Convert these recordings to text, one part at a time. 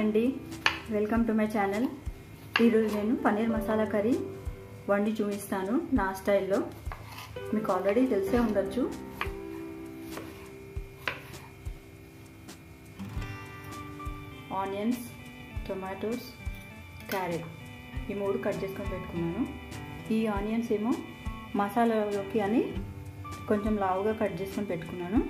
అండి, welcome to my channel. ఈరోజు నేను పన్నీర్ మసాలా కర్రీ వండి చూపిస్తాను నా స్టైల్లో. మీకు ఆల్రెడీ తెలిసే ఉండొచ్చు. ఆనియన్స్, టొమాటోస్, క్యారెట్ ఈ మూడు కట్ చేసుకొని పెట్టుకున్నాను. ఈ ఆనియన్స్ ఏమో మసాలాలోకి అని కొంచెం లావుగా కట్ చేసుకొని పెట్టుకున్నాను.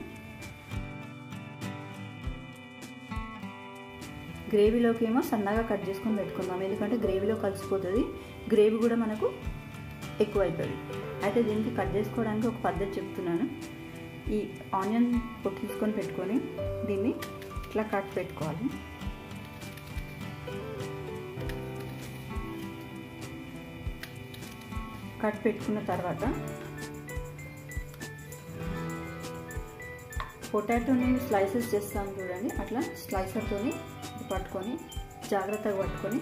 గ్రేవీలోకి ఏమో సన్నగా కట్ చేసుకొని పెట్టుకుందాం, ఎందుకంటే గ్రేవీలో కలిసిపోతుంది, గ్రేవీ కూడా మనకు ఎక్కువ అవుతుంది. అయితే దీనికి కట్ చేసుకోవడానికి ఒక పద్ధతి చెప్తున్నాను. ఈ ఆనియన్ పొట్టు తీసుకొని పెట్టుకొని దీన్ని ఇట్లా కట్ పెట్టుకోవాలి. కట్ పెట్టుకున్న తర్వాత పొటాటోని స్లైసెస్ చేస్తాను చూడండి, అట్లా స్లైసర్తో పట్టుకొని జాగ్రత్తగా పట్టుకొని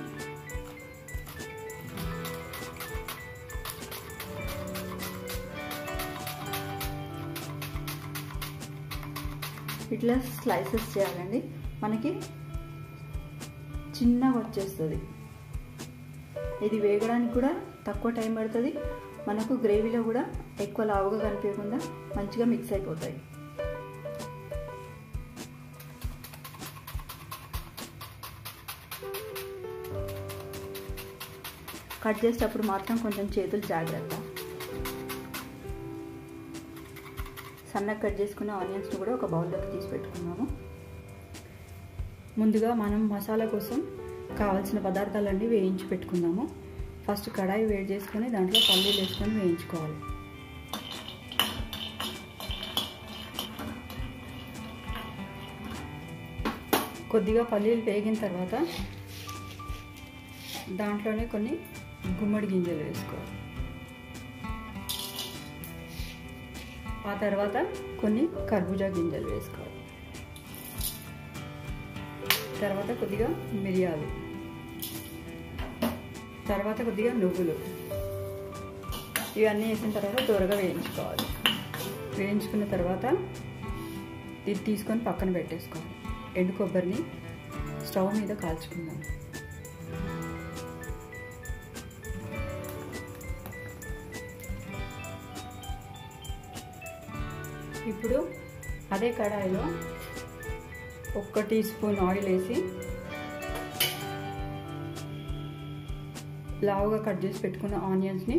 ఇట్లా స్లైసెస్ చేయాలండి. మనకి చిన్నగా వచ్చేస్తుంది. ఇది వేగడానికి కూడా తక్కువ టైం పడుతుంది. మనకు గ్రేవీలో కూడా ఎక్కువ లావుగా కనిపించకుండా మంచిగా మిక్స్ అయిపోతాయి. కట్ చేసేటప్పుడు మాత్రం కొంచెం చేతులు జాగ్రత్త. సన్నగా కట్ చేసుకున్న ఆనియన్స్ని కూడా ఒక బౌల్లోకి తీసి పెట్టుకున్నాము. ముందుగా మనం మసాలా కోసం కావాల్సిన పదార్థాలన్నీ వేయించి పెట్టుకుందాము. ఫస్ట్ కడాయి వేడి చేసుకొని దాంట్లో పల్లీలు వేసుకొని వేయించుకోవాలి. కొద్దిగా పల్లీలు వేగిన తర్వాత దాంట్లోనే కొన్ని గుమ్మడి గింజలు వేసుకోవాలి. ఆ తర్వాత కొన్ని కర్బూజా గింజలు వేసుకోవాలి. తర్వాత కొద్దిగా మిరియాలు, తర్వాత కొద్దిగా నువ్వులు, ఇవన్నీ వేసిన తర్వాత త్వరగా వేయించుకోవాలి. వేయించుకున్న తర్వాత ఇది తీసుకొని పక్కన పెట్టేసుకోవాలి. ఎండు కొబ్బరిని స్టవ్ మీద కాల్చుకుందాం. ఇప్పుడు అదే కడాయిలో 1 టీ స్పూన్ ఆయిల్ వేసి లావుగా కట్ చేసి పెట్టుకున్న ఆనియన్స్ని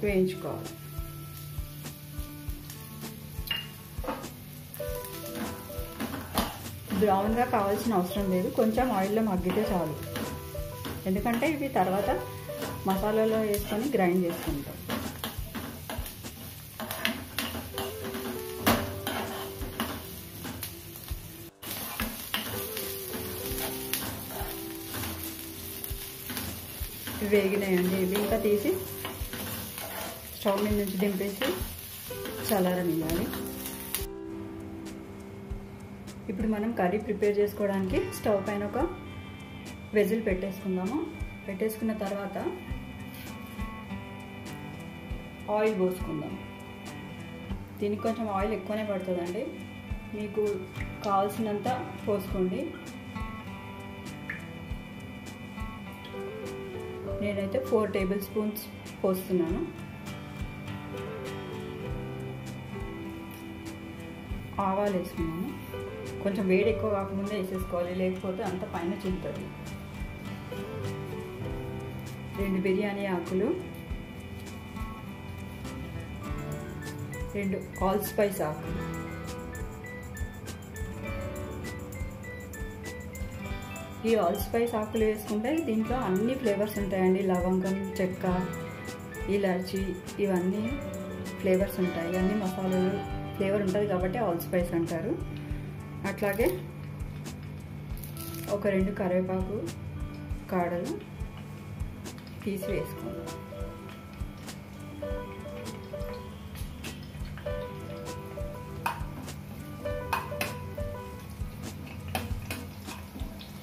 వేయించుకోవాలి. బ్రౌన్గా కావాల్సిన అవసరం లేదు, కొంచెం ఆయిల్లో మగ్గితే చాలు. ఎందుకంటే ఇవి తర్వాత మసాలాలో వేసుకొని గ్రైండ్ చేసుకుంటాం. వేగినాయండి. ఇవి ఇంకా తీసి స్టవ్ మీద నుంచి దింపేసి చల్లారనివ్వాలి. ఇప్పుడు మనం కర్రీ ప్రిపేర్ చేసుకోవడానికి స్టవ్ పైన ఒక వెజిల్ పెట్టేసుకుందాము. పెట్టేసుకున్న తర్వాత ఆయిల్ పోసుకుందాం. దీనికి కొంచెం ఆయిల్ ఎక్కువనే పడుతుందండి, మీకు కావాల్సినంత పోసుకోండి. నేనైతే 4 టేబుల్ స్పూన్స్ పోస్తున్నాను. ఆవాలు వేసుకున్నాను. కొంచెం వేడి ఎక్కువ కాకముందే వేసేసుకోవాలి, లేకపోతే అంత పైన చింతుంది. 2 బిర్యానీ ఆకులు, 2 ఆల్ స్పైస్ ఆకులు, ఈ ఆల్ స్పైస్ ఆకులు వేసుకుంటే దీంట్లో అన్ని ఫ్లేవర్స్ ఉంటాయండి. లవంగం, చెక్క, ఇలాచి, ఇవన్నీ ఫ్లేవర్స్ ఉంటాయి. అన్ని మసాలాలు ఫ్లేవర్ ఉంటుంది కాబట్టి ఆల్ స్పైస్ అంటారు. అట్లాగే ఒక 2 కరివేపాకు కాడలు తీసి వేసుకోండి.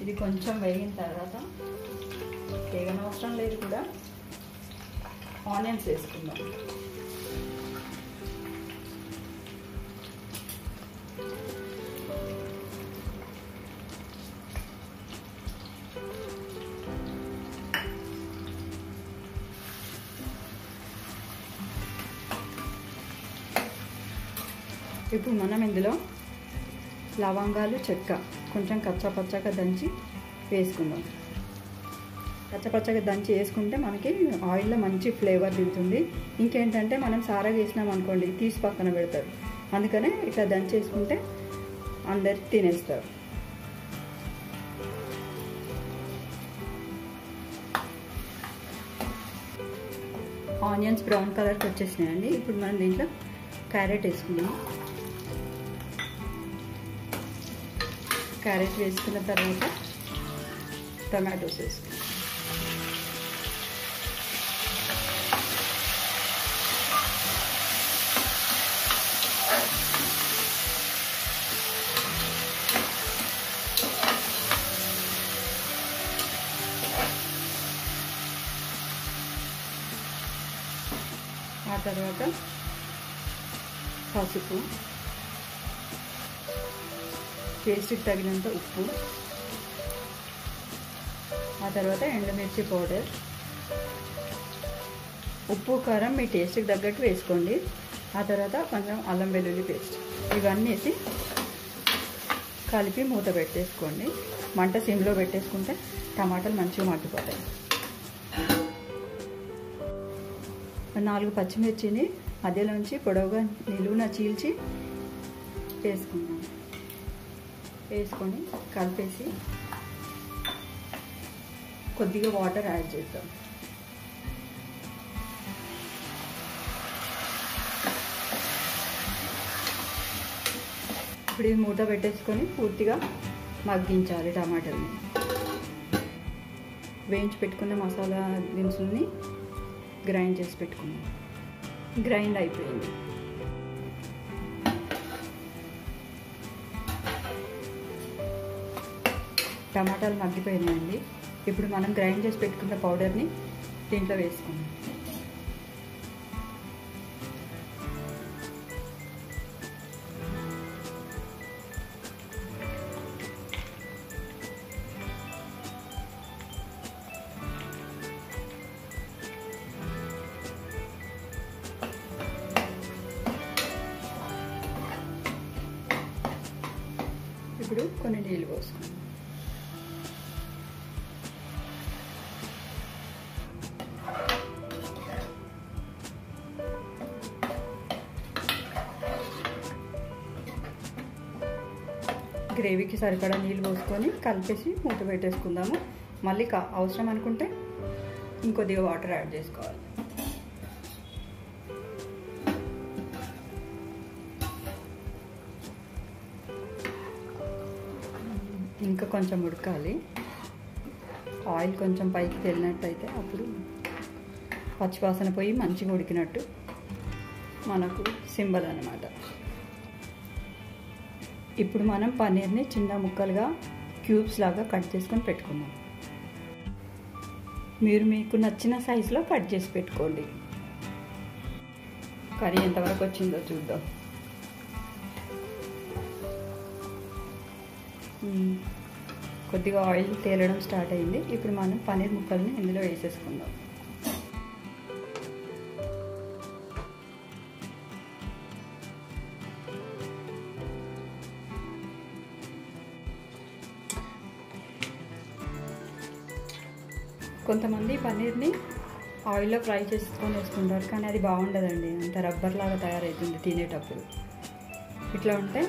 ఇది కొంచెం వేగిన తర్వాత, వేగనవసరం లేదు కూడా, ఆనియన్స్ వేసుకుందాం. ఇప్పుడు మనం ఇందులో లవంగాలు, చెక్క కొంచెం కచ్చాపచ్చాగా దంచి వేసుకుందాం. కచ్చపచ్చగా దంచి వేసుకుంటే మనకి ఆయిల్లో మంచి ఫ్లేవర్ దిగుతుంది. ఇంకేంటంటే మనం సారా వేసినాం అనుకోండి తీసి పక్కన పెడతారు, అందుకనే ఇట్లా దంచి వేసుకుంటే అందరు తినేస్తారు. ఆనియన్స్ బ్రౌన్ కలర్కి వచ్చేసినాయండి. ఇప్పుడు మనం దీంట్లో క్యారెట్ వేసుకుందాం. క్యారెట్ వేసుకున్న తర్వాత టమాటోస్ వేసుకుందాం. ఆ తర్వాత పసుపు, టేస్ట్కి తగినంత ఉప్పు, ఆ తర్వాత ఎండుమిర్చి పౌడర్. ఉప్పు కారం మీ టేస్ట్కి తగ్గట్టు వేసుకోండి. ఆ తర్వాత కొంచెం అల్లం వెల్లుల్లి పేస్ట్, ఇవన్నీ వేసి కలిపి మూత పెట్టేసుకోండి. మంట సిమ్లో పెట్టేసుకుంటే టమాటాలు మంచిగా మగ్గిపోతాయి. 4 పచ్చిమిర్చిని మధ్యలోంచి పొడవుగా నిలువున చీల్చి వేసుకున్నాను. వేసుకొని కలిపేసి కొద్దిగా వాటర్ యాడ్ చేద్దాం. ఇప్పుడు ఇది మూత పెట్టేసుకొని పూర్తిగా మగ్గించాలి టమాటాలని. వేయించి పెట్టుకున్న మసాలా దినుసుల్ని గ్రైండ్ చేసి పెట్టుకున్నాం. గ్రైండ్ అయిపోయింది. టమాటాలు మగ్గిపోయినాయండి. ఇప్పుడు మనం గ్రైండ్ చేసి పెట్టుకున్న పౌడర్ని దీంట్లో వేసుకున్నాం. ఇప్పుడు కొన్ని నీళ్ళు పోసుకుందాం. గ్రేవీకి సరిపడా నీళ్ళు పోసుకొని కలిపేసి మూత పెట్టేసుకుందాము. మళ్ళీ అవసరం అనుకుంటే ఇంకొద్దిగా వాటర్ యాడ్ చేసుకోవాలి. ఇంకా కొంచెం ఉడకాలి. ఆయిల్ కొంచెం పైకి తేలినట్టయితే అప్పుడు పచ్చివాసన పోయి మంచిగా ఉడికినట్టు మనకు సింబల్ అన్నమాట. ఇప్పుడు మనం పన్నీర్ని చిన్న ముక్కలుగా క్యూబ్స్ లాగా కట్ చేసుకొని పెట్టుకుందాం. మీరు మీకు నచ్చిన సైజులో కట్ చేసి పెట్టుకోండి. కర్రీ ఎంతవరకు వచ్చిందో చూద్దాం. కొద్దిగా ఆయిల్ తేలడం స్టార్ట్ అయింది. ఇప్పుడు మనం పన్నీర్ ముక్కల్ని ఇందులో వేసేసుకుందాం. కొంతమంది పన్నీర్ని ఆయిల్లో ఫ్రై చేసుకొని వేసుకుంటారు, కానీ అది బాగుండదండి. అంత రబ్బర్ లాగా తయారవుతుంది తినేటప్పుడు. ఇట్లా ఉంటే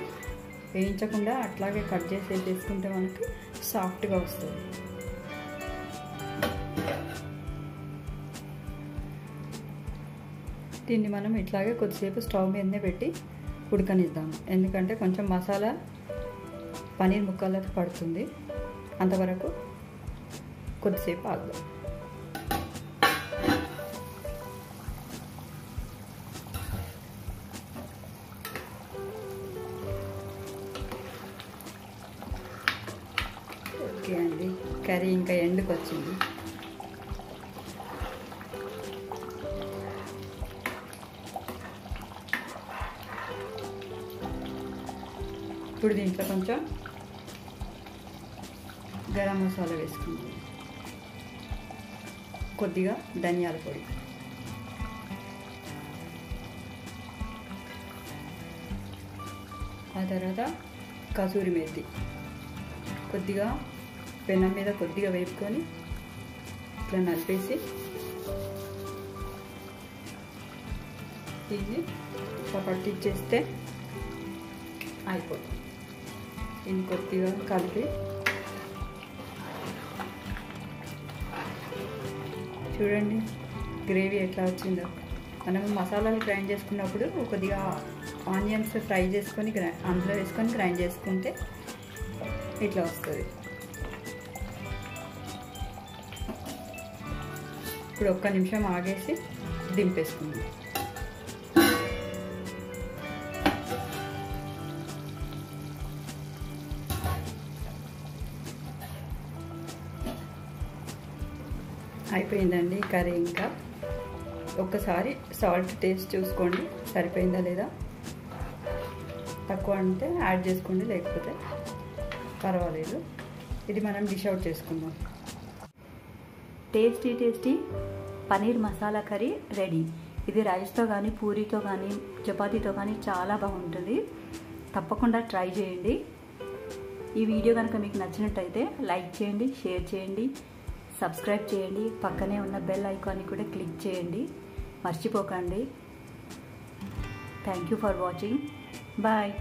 వేయించకుండా అట్లాగే కట్ చేసి వేసేసుకుంటే మనకి సాఫ్ట్గా వస్తుంది. దీన్ని మనం ఇట్లాగే కొద్దిసేపు స్టవ్ మీదనే పెట్టి ఉడకనిద్దాము. ఎందుకంటే కొంచెం మసాలా పన్నీర్ ముక్కలకు పడుతుంది. అంతవరకు కొద్దిసేపు ఆగుదాం. ఓకే అండి, కర్రీ ఇంకా ఎండుకు వచ్చింది. ఇప్పుడు దీంట్లో కొంచెం గరం మసాలా వేసుకుందాం, కొద్దిగా ధనియాల పొడి, ఆ తర్వాత కసూరి మేతి కొద్దిగా పెనం మీద కొద్దిగా వేపుకొని ఇట్లా నలిపేసి ఇది ఇట్లా పట్టించేస్తే అయిపోతుంది. ఇది కొద్దిగా కలిపి చూడండి గ్రేవీ ఎట్లా వచ్చిందో. మనం మసాలాలు గ్రైండ్ చేసుకున్నప్పుడు కొద్దిగా ఆనియన్స్ ఫ్రై చేసుకొని అందులో వేసుకొని గ్రైండ్ చేసుకుంటే ఇట్లా వస్తుంది. ఇప్పుడు ఒక్క నిమిషం ఆగేసి దింపేసుకుందాం. అయిపోయిందండి కర్రీ. ఇంకా ఒక్కసారి సాల్ట్ టేస్ట్ చూసుకోండి సరిపోయిందా లేదా. తక్కువ అంటే యాడ్ చేసుకోండి, లేకపోతే పర్వాలేదు. ఇది మనం డిష్ అవుట్ చేసుకుందాం. Tasty tasty paneer masala curry ready. ఇది రైస్తో కానీ పూరీతో కానీ చపాతీతో కానీ చాలా బాగుంటుంది. తప్పకుండా ట్రై చేయండి. ఈ వీడియో కనుక మీకు నచ్చినట్టయితే లైక్ చేయండి, షేర్ చేయండి, సబ్స్క్రైబ్ చేయండి. పక్కనే ఉన్న బెల్ ఐకాన్ని కూడా క్లిక్ చేయండి, మర్చిపోకండి. Thank you for watching. Bye.